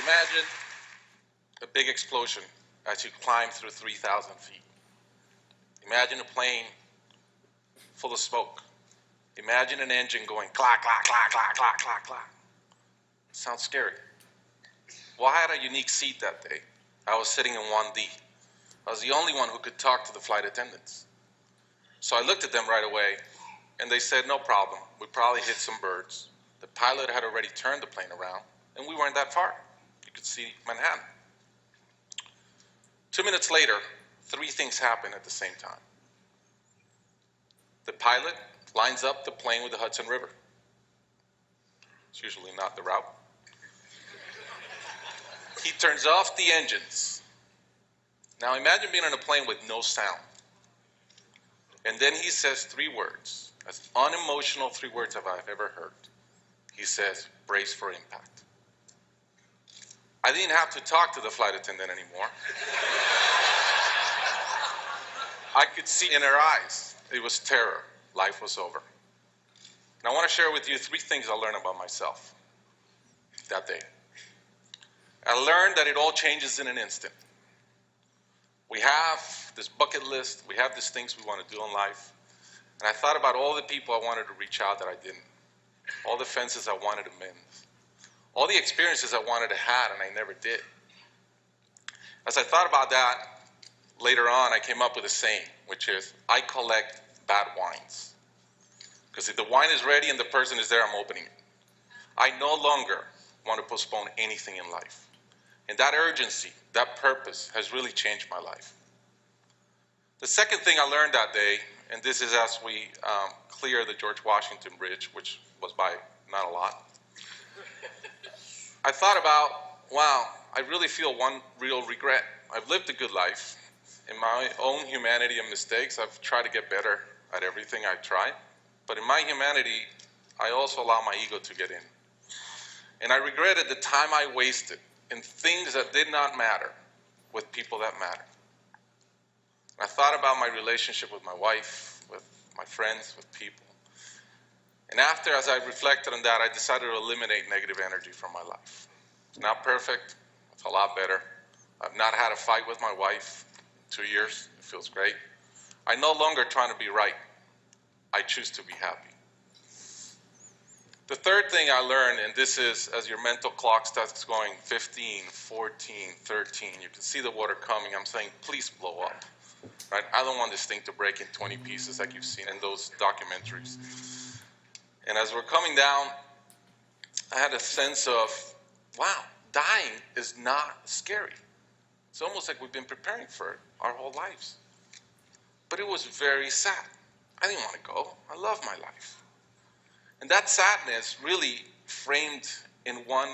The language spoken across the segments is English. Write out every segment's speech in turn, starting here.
Imagine a big explosion as you climb through 3,000 feet. Imagine a plane full of smoke. Imagine an engine going clack, clack, clack, clack, clack, clack, clack. Sounds scary. Well, I had a unique seat that day. I was sitting in 1D. I was the only one who could talk to the flight attendants. So I looked at them right away, and they said, no problem. We probably hit some birds. The pilot had already turned the plane around, and we weren't that far. You could see Manhattan. 2 minutes later, 3 things happened at the same time. The pilot lines up the plane with the Hudson River. It's usually not the route. He turns off the engines. Now imagine being on a plane with no sound. And then he says 3 words, as unemotional 3 words as I've ever heard. He says, brace for impact. I didn't have to talk to the flight attendant anymore. I could see in her eyes, it was terror. Life was over. And I want to share with you 3 things I learned about myself that day. I learned that it all changes in an instant. We have this bucket list. We have these things we want to do in life. And I thought about all the people I wanted to reach out that I didn't. All the fences I wanted to mend. All the experiences I wanted to have and I never did. As I thought about that, later on I came up with a saying, which is, I collect bad wines. Because if the wine is ready and the person is there, I'm opening it. I no longer want to postpone anything in life. And that urgency, that purpose has really changed my life. The second thing I learned that day, and this is as we clear the George Washington Bridge, which was by not a lot. I thought about, wow, I really feel one real regret. I've lived a good life. In my own humanity and mistakes, I've tried to get better at everything I've tried. But in my humanity, I also allow my ego to get in. And I regretted the time I wasted in things that did not matter with people that matter. I thought about my relationship with my wife, with my friends, with people. And after, as I reflected on that, I decided to eliminate negative energy from my life. It's not perfect. It's a lot better. I've not had a fight with my wife in 2 years. It feels great. I'm no longer trying to be right. I choose to be happy. The third thing I learned, and this is as your mental clock starts going 15, 14, 13, you can see the water coming. I'm saying, please blow up. Right? I don't want this thing to break in 20 pieces like you've seen in those documentaries. And as we're coming down, I had a sense of, wow, dying is not scary. It's almost like we've been preparing for it our whole lives. But it was very sad. I didn't want to go. I love my life. And that sadness really framed in one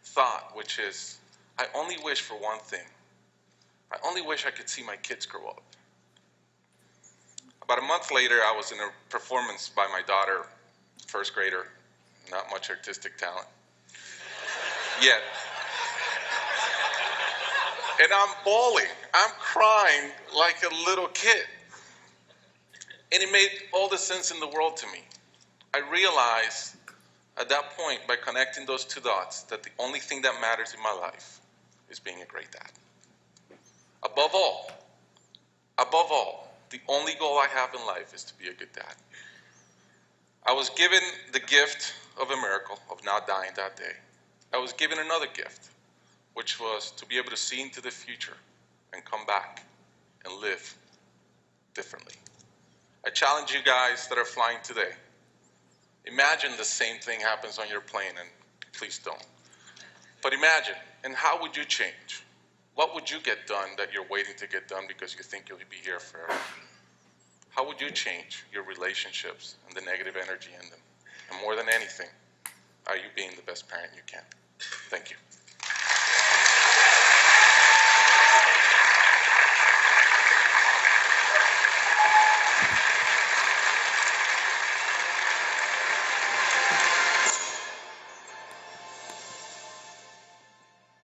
thought, which is, I only wish for one thing. I only wish I could see my kids grow up. About a month later, I was in a performance by my daughter, first grader, not much artistic talent yet. And I'm bawling. I'm crying like a little kid. And it made all the sense in the world to me. I realized at that point, by connecting those 2 dots, that the only thing that matters in my life is being a great dad. Above all, the only goal I have in life is to be a good dad. I was given the gift of a miracle of not dying that day. I was given another gift, which was to be able to see into the future and come back and live differently. I challenge you guys that are flying today. Imagine the same thing happens on your plane, and please don't. But imagine, and how would you change? What would you get done that you're waiting to get done because you think you'll be here forever? How would you change your relationships and the negative energy in them? And more than anything, are you being the best parent you can? Thank you.